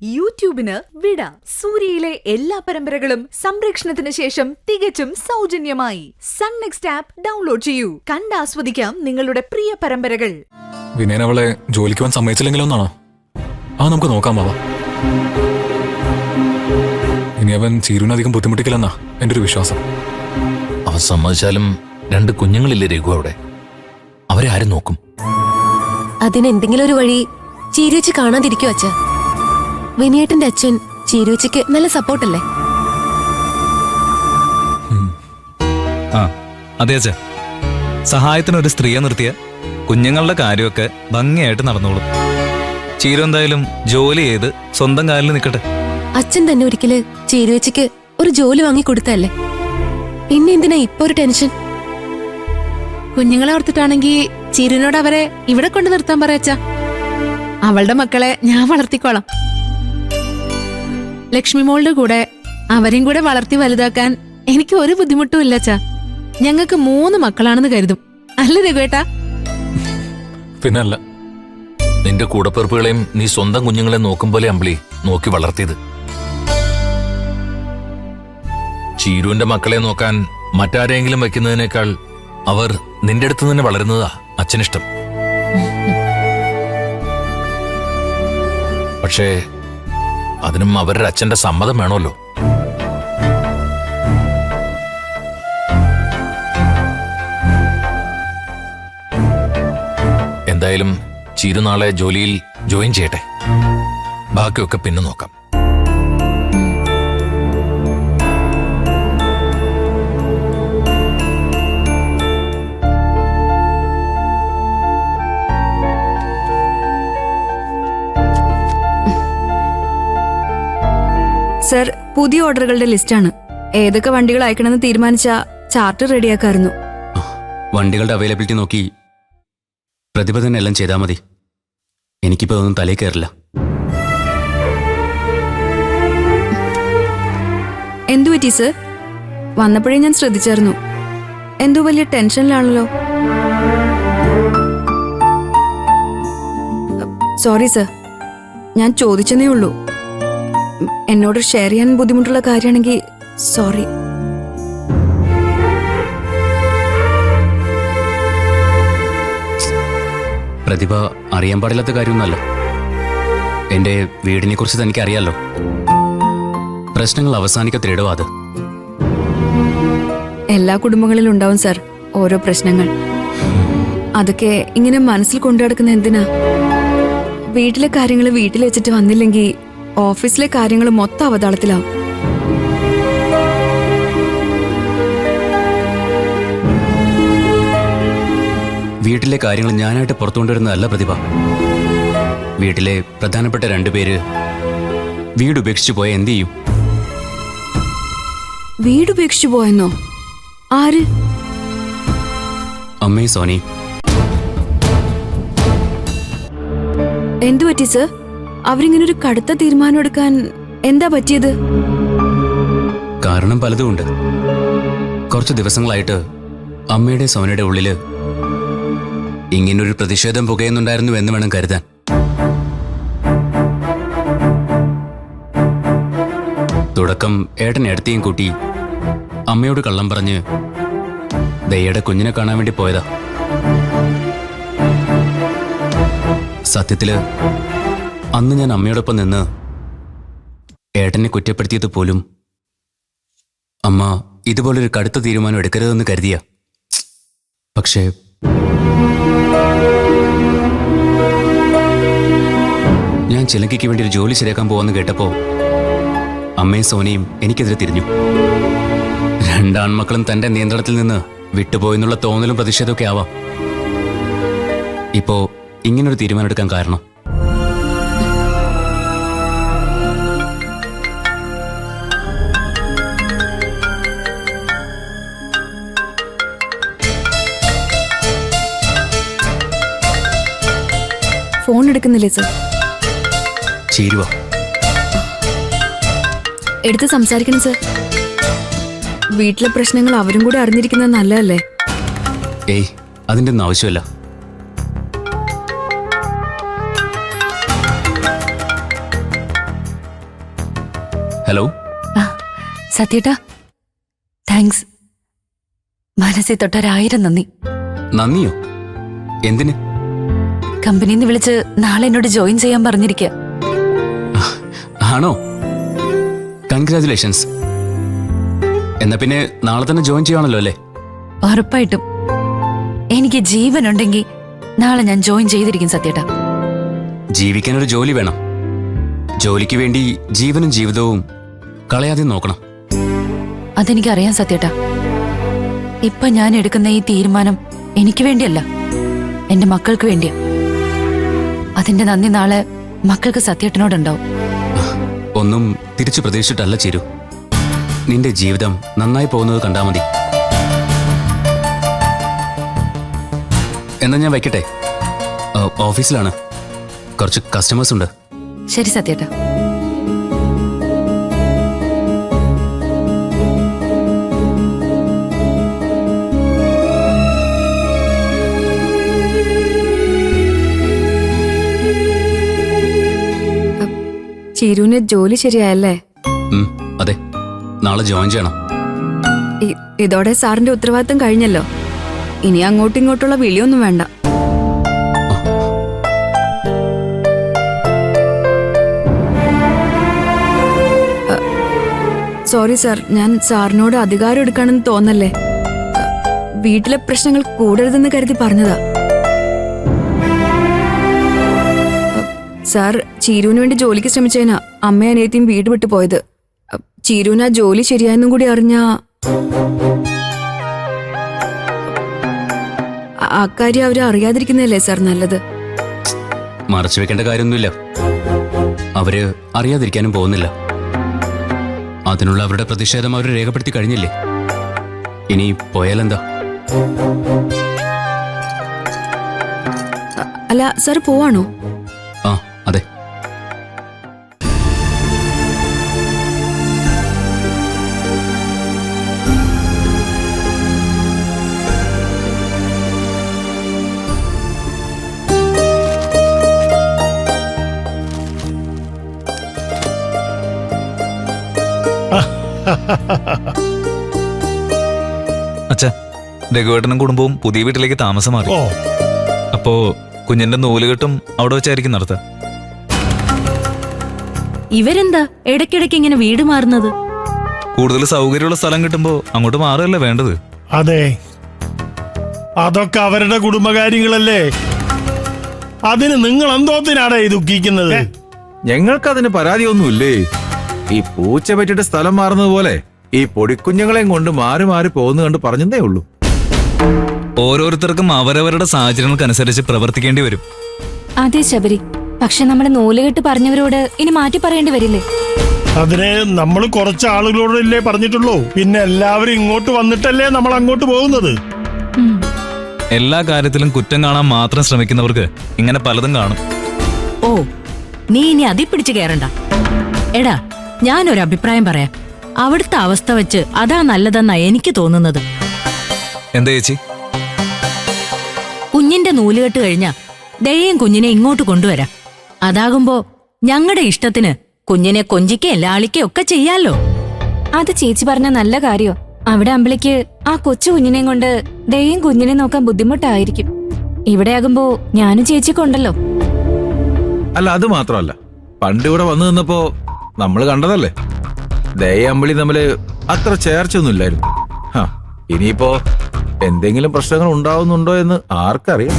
യൂട്യൂബിന് വിട. സൂര്യയിലെ എല്ലാ പരമ്പരകളും സംരക്ഷണത്തിന് ശേഷം തികച്ചും സൗജന്യമായി സൺ നെക്സ്റ്റ് ആപ്പ് ഡൗൺലോഡ് ചെയ്യൂ. കണ്ടാസ്വദിക്കാം നിങ്ങളുടെ പ്രിയ പരമ്പരകൾ. വിനയൻ അവളെ ജോലിക്ക് പോകാൻ സമ്മതിച്ചില്ലെങ്കിലോ എന്നാണോ? നമുക്ക് നോക്കാം ബാബ. ഇനി അവൻ ചീരുവിനധികം ബുദ്ധിമുട്ടിക്കില്ലെന്നാ എന്റെ ഒരു വിശ്വാസം. അവൻ സമ്മതിച്ചാലും 2 കുഞ്ഞുങ്ങളില്ലേ രഘു അവിടെ? അവരെ ആരും നോക്കും? അതിനെന്തെങ്കിലും ഒരു വഴി ചീരുവച്ച് കാണാതിരിക്കോ അച്ഛ? വിനയേട്ടന്റെ അച്ഛൻ ചീരുവച്ചയ്ക്ക് നല്ല സപ്പോർട്ടല്ലേ? അതെ അച്ഛ, സഹായത്തിനൊരു സ്ത്രീയെ നിർത്തിയ കുഞ്ഞുങ്ങളുടെ കാര്യമൊക്കെ ഭംഗിയായിട്ട് നടന്നോളും. ചീരു എന്തായാലും ജോലി ചെയ്ത് സ്വന്തം കാലിൽ നിൽക്കട്ടെ. അച്ഛൻ തന്നെ ഒരിക്കല് ചീരുവച്ചയ്ക്ക് ഒരു ജോലി വാങ്ങി കൊടുത്തല്ലേ, പിന്നെ എന്തിനാ ഇപ്പൊ ഒരു ടെൻഷൻ? കുഞ്ഞുങ്ങളെ ഓർത്തിട്ടാണെങ്കി ചീരുവിനോട് അവരെ ഇവിടെ കൊണ്ട് നിർത്താൻ പറയച്ച. അവളുടെ മക്കളെ ഞാൻ വളർത്തിക്കോളാം. ലക്ഷ്മി മോളുടെ കൂടെ അവരെയും കൂടെ വളർത്തി വലുതാക്കാൻ എനിക്ക് ഒരു ബുദ്ധിമുട്ടും ഇല്ല അച്ഛാ. ഞങ്ങൾക്ക് 3 മക്കളാണെന്ന് കരുതും, അല്ലേ രഘുവേട്ടാ? പിന്നല്ല, നിന്റെ കൂടപ്പിറപ്പുകളെയും നീ സ്വന്തം കുഞ്ഞുങ്ങളെ നോക്കും പോലെ അമ്പിളി നോക്കി വളർത്തിയത്. ചീരുവിന്റെ മക്കളെ നോക്കാൻ മറ്റാരെങ്കിലും വെക്കുന്നതിനേക്കാൾ അവർ നിന്റെ അടുത്ത് തന്നെ വളരുന്നതാ അച്ഛനിഷ്ടം. പക്ഷേ അതിനും അവരുടെ അച്ഛന്റെ സമ്മതം വേണമല്ലോ. എന്തായാലും ചീരു നാളെ ജോലിയിൽ ജോയിൻ ചെയ്യട്ടെ, ബാക്കിയൊക്കെ പിന്നെ നോക്കാം. സർ, പുതിയ ഓർഡറുകളുടെ ലിസ്റ്റാണ്. ഏതൊക്കെ വണ്ടികൾ അയക്കണമെന്ന് തീരുമാനിച്ച ചാർട്ട് റെഡിയാക്കായിരുന്നു. വണ്ടികളുടെ അവൈലബിലിറ്റി നോക്കി പ്രതിഭ തന്നെ എല്ലാം ചെയ്താൽ മതി. എനിക്കിപ്പോ ഒന്നും തലയിൽ കയറില്ല. എന്തു പറ്റി സർ? വന്നപ്പോഴേ ഞാൻ ശ്രദ്ധിച്ചായിരുന്നു. എന്തോ വലിയ ടെൻഷനിലാണല്ലോ. സോറി സർ, ഞാൻ ചോദിച്ചെന്നേ ഉള്ളൂ. എന്നോട് ഷെയർ ചെയ്യാൻ ബുദ്ധിമുട്ടുള്ള കാര്യമാണെങ്കിൽ സോറി. പ്രതിഭ അറിയാൻ പാടില്ലാത്ത കാര്യമൊന്നുമല്ല. എന്റെ വീടിനെ കുറിച്ച് തനിക്ക് അറിയാലോ. പ്രശ്നങ്ങൾ അവസാനിക്കത്തിടോ അത്. എല്ലാ കുടുംബങ്ങളിലും ഉണ്ടാവും സർ ഓരോ പ്രശ്നങ്ങൾ. അതൊക്കെ ഇങ്ങനെ മനസ്സിൽ കൊണ്ടു നടക്കുന്ന എന്തിനാ? വീട്ടിലെ കാര്യങ്ങൾ വീട്ടിൽ വെച്ചിട്ട് വന്നില്ലെങ്കിൽ ഓഫീസിലെ കാര്യങ്ങൾ മൊത്തം അവതാളത്തിലാവും. വീട്ടിലെ കാര്യങ്ങൾ ഞാനായിട്ട് പുറത്തുകൊണ്ടുവരുന്നതല്ല പ്രതിഭ. വീട്ടിലെ പ്രധാനപ്പെട്ട 2 പേര് വീട് ഉപേക്ഷിച്ചു പോയ എന്ത് ചെയ്യും? വീട് ഉപേക്ഷിച്ചു പോയെന്നോ? ആര്? അമ്മയും സോനയും. എന്തു പറ്റി സർ? അവരിങ്ങനൊരു കടുത്ത തീരുമാനം എടുക്കാൻ എന്താ പറ്റിയത്? കാരണം പലതുമുണ്ട്. കുറച്ച് ദിവസങ്ങളായിട്ട് അമ്മയുടെ സോനയുടെ ഉള്ളില് ഇങ്ങനൊരു പ്രതിഷേധം പുകയുന്നുണ്ടായിരുന്നു എന്ന് വേണം കരുതാൻ. തുടക്കം ഏട്ടൻ എടുത്തേയും കൂട്ടി അമ്മയോട് കള്ളം പറഞ്ഞ് ദയ്യയുടെ കുഞ്ഞിനെ കാണാൻ വേണ്ടി പോയതാ. സത്യത്തില് അന്ന് ഞാൻ അമ്മയോടൊപ്പം നിന്ന് ഏട്ടനെ കുറ്റപ്പെടുത്തിയത് പോലും അമ്മ ഇതുപോലൊരു കടുത്ത തീരുമാനം എടുക്കരുതെന്ന് കരുതിയ. പക്ഷേ ഞാൻ ചിലങ്കയ്ക്ക് വേണ്ടി ഒരു ജോലി ശരിയാക്കാൻ പോവാന്ന് കേട്ടപ്പോ അമ്മയും സോനയും എനിക്കെതിരെ തിരിഞ്ഞു. 2 ആൺമക്കളും തന്റെ നിയന്ത്രണത്തിൽ നിന്ന് വിട്ടുപോയെന്നുള്ള തോന്നലും പ്രതിഷേധമൊക്കെ ആവാം ഇപ്പോ ഇങ്ങനൊരു തീരുമാനം എടുക്കാൻ കാരണം. ഫോൺ എടുക്കുന്നില്ലേ സർ? ചേരുവ എടുത്ത് സംസാരിക്കണം സർ. വീട്ടിലെ പ്രശ്നങ്ങൾ അവരും കൂടെ അറിഞ്ഞിരിക്കുന്നത് നല്ലതല്ലേ? ഏയ്, അതിൻ്റെ ഒന്നും ആവശ്യമില്ല. ഹലോ. സത്യേട്ടാ, താങ്ക്സ്. മനസ്സിൽ തൊട്ടൊരായിരം നന്ദി. നന്ദിയോ? എന്തിന്? കമ്പനിയിൽ നിന്ന് വിളിച്ച് നാളെ എന്നോട് ജോയിൻ ചെയ്യാൻ പറഞ്ഞിരിക്കുക. ആണോ? കൺഗ്രാറ്റുലേഷൻസ്. എന്നാ പിന്നെ നാളെ തന്നെ ജോയിൻ ചെയ്യണല്ലോ അല്ലേ? ഉറപ്പായിട്ടും. എനിക്ക് ജീവനുണ്ടെങ്കിൽ നാളെ ഞാൻ ജോയിൻ ചെയ്തിരിക്കും സത്യേട്ടാ. ജീവിക്കാനൊരു ജോലി വേണം. ജോലിക്ക് വേണ്ടി ജീവനും ജീവിതവും കളയാതെ നോക്കണം. അതെനിക്കറിയാം സത്യേട്ടാ. ഇപ്പൊ ഞാൻ എടുക്കുന്ന ഈ തീരുമാനം എനിക്ക് വേണ്ടിയല്ല, എന്റെ മക്കൾക്ക് വേണ്ടിയാ. അതിന്റെ നന്ദി നാളെ മക്കൾക്ക് സത്യേട്ടനോടുണ്ടാവും. ഒന്നും തിരിച്ചു പ്രതീക്ഷിച്ചിട്ടല്ല ചിരു. നിന്റെ ജീവിതം നന്നായി പോകുന്നത് കണ്ടാ മതി. എന്നാ ഞാൻ വയ്ക്കട്ടെ, ഓഫീസിലാണ്, കുറച്ച് കസ്റ്റമേഴ്സ് ഉണ്ട്. ശരി സത്യേട്ടാ. ചിരുവിന് ജോലി ശരിയായല്ലേ? അതെ, നാളെ ജോയിൻ ചെയ്യണം. ഇതോടെ സാറിന്റെ ഉത്തരവാദിത്തം കഴിഞ്ഞല്ലോ. ഇനി അങ്ങോട്ടും ഇങ്ങോട്ടുള്ള വിളിയൊന്നും വേണ്ട. സോറി സാർ, ഞാൻ സാറിനോട് അധികാരം എടുക്കാണെന്ന് തോന്നല്ലേ. വീട്ടിലെ പ്രശ്നങ്ങൾ കൂടരുതെന്ന് കരുതി പറഞ്ഞതാ. സാർ ചീരുവിന് വേണ്ടി ജോലിക്ക് ശ്രമിച്ചതിനാ അമ്മയും അനിയത്തിയും വീട് വിട്ടു പോയത്. ചീരുവിന് ആ ജോലി ശരിയായെന്നും കൂടി അറിഞ്ഞാ അക്കാര്യം അവര് അറിയാതിരിക്കുന്നതല്ലേ സാർ നല്ലത്. മറച്ചു വെക്കേണ്ട കാര്യമൊന്നുമില്ല. അവര് അറിയാതിരിക്കാനും പോകുന്നില്ല. അതിനുള്ള അവരുടെ പ്രതിഷേധം അവർ രേഖപ്പെടുത്തി കഴിഞ്ഞില്ലേ? ഇനി പോയാലെന്താ? അല്ല സാർ പോവാണോ? ആ അതെ. അച്ഛാ, രഘുവേട്ടനും കുടുംബവും പുതിയ വീട്ടിലേക്ക് താമസം മാറി. അപ്പോ കുഞ്ഞിന്റെ നൂലുകെട്ടും അവിടെ വെച്ചായിരിക്കും നടത്തുക. ഇവരെന്താ ഇടയ്ക്കിടയ്ക്ക് ഇങ്ങനെ വീട് മാറുന്നത്? കൂടുതൽ സൗകര്യമുള്ള സ്ഥലം കിട്ടുമ്പോ അങ്ങോട്ട് മാറുകയല്ലേ വേണ്ടത്? അതെ, അതൊക്കെ അവരുടെ കുടുംബകാര്യങ്ങളല്ലേ. അതിന് നിങ്ങൾ എന്തോത്തിനാണ് ദുഃഖിക്കുന്നത്? ഞങ്ങൾക്കതിന് പരാതിയൊന്നുമില്ലേ. ഈ പൂച്ച പറ്റിയിട്ട് സ്ഥലം മാറുന്നത് പോലെ ഈ പൊടിക്കുഞ്ഞുങ്ങളെയും കൊണ്ട് മാറി മാറി പോകുന്ന കണ്ട് പറഞ്ഞതേ ഉള്ളൂ. ഓരോരുത്തർക്കും അവരവരുടെ സാഹചര്യങ്ങൾക്കനുസരിച്ച് പ്രവർത്തിക്കേണ്ടി വരും. അതെ ശബരി, പക്ഷെ നമ്മുടെ നൂലുകെട്ട് പറഞ്ഞവരോട് ഇനി മാറ്റി പറയേണ്ടി വരില്ലേ? അതിന് നമ്മൾ കുറച്ച് ആളുകളോടല്ലേ പറഞ്ഞിട്ടുള്ളൂ. പിന്നെ എല്ലാവരും ഇങ്ങോട്ട് വന്നിട്ടല്ലേ നമ്മൾ അങ്ങോട്ട് പോകുന്നത്. എല്ലാ കാര്യത്തിലും കുറ്റം കാണാൻ മാത്രം ശ്രമിക്കുന്നവർക്ക് ഇങ്ങനെ പലതും കാണും. ഓ, നീ ഇനി അതി പിടിച്ചു കയറണ്ട. എടാ, ഞാനൊരു അഭിപ്രായം പറയാം. അവിടുത്തെ അവസ്ഥ വെച്ച് അതാ നല്ലതെന്നാ എനിക്ക് തോന്നുന്നത്. എന്താ ചേച്ചി? കുഞ്ഞിന്റെ നൂലുകെട്ട് കഴിഞ്ഞാ ദയയും കുഞ്ഞിനെ ഇങ്ങോട്ട് കൊണ്ടുവരാം. അതാകുമ്പോ ഞങ്ങളുടെ ഇഷ്ടത്തിന് കുഞ്ഞിനെ കൊഞ്ചിക്കുകയും ലാളിക്കുകയും ഒക്കെ ചെയ്യാലോ. അത് ചേച്ചി പറഞ്ഞ നല്ല കാര്യോ. അവിടെ അമ്പിളിക്ക് ആ കൊച്ചു കുഞ്ഞിനെയും കൊണ്ട് ദയയും കുഞ്ഞിനെ നോക്കാൻ ബുദ്ധിമുട്ടായിരിക്കും. ഇവിടെ ആകുമ്പോ ഞാനും ചേച്ചിക്കൊണ്ടല്ലോ. അല്ല, അത് മാത്രമല്ല, പണ്ട് ഇവിടെ വന്നു നിന്നപ്പോ നമ്മൾ കണ്ടതല്ലേ, ദയ അമ്പിളി തമ്മില് അത്ര ചേർച്ചയൊന്നും ഇല്ലായിരുന്നു. ഇനിയിപ്പോ എന്തെങ്കിലും പ്രശ്നങ്ങൾ ഉണ്ടാവുന്നുണ്ടോ എന്ന് ആർക്കറിയാം.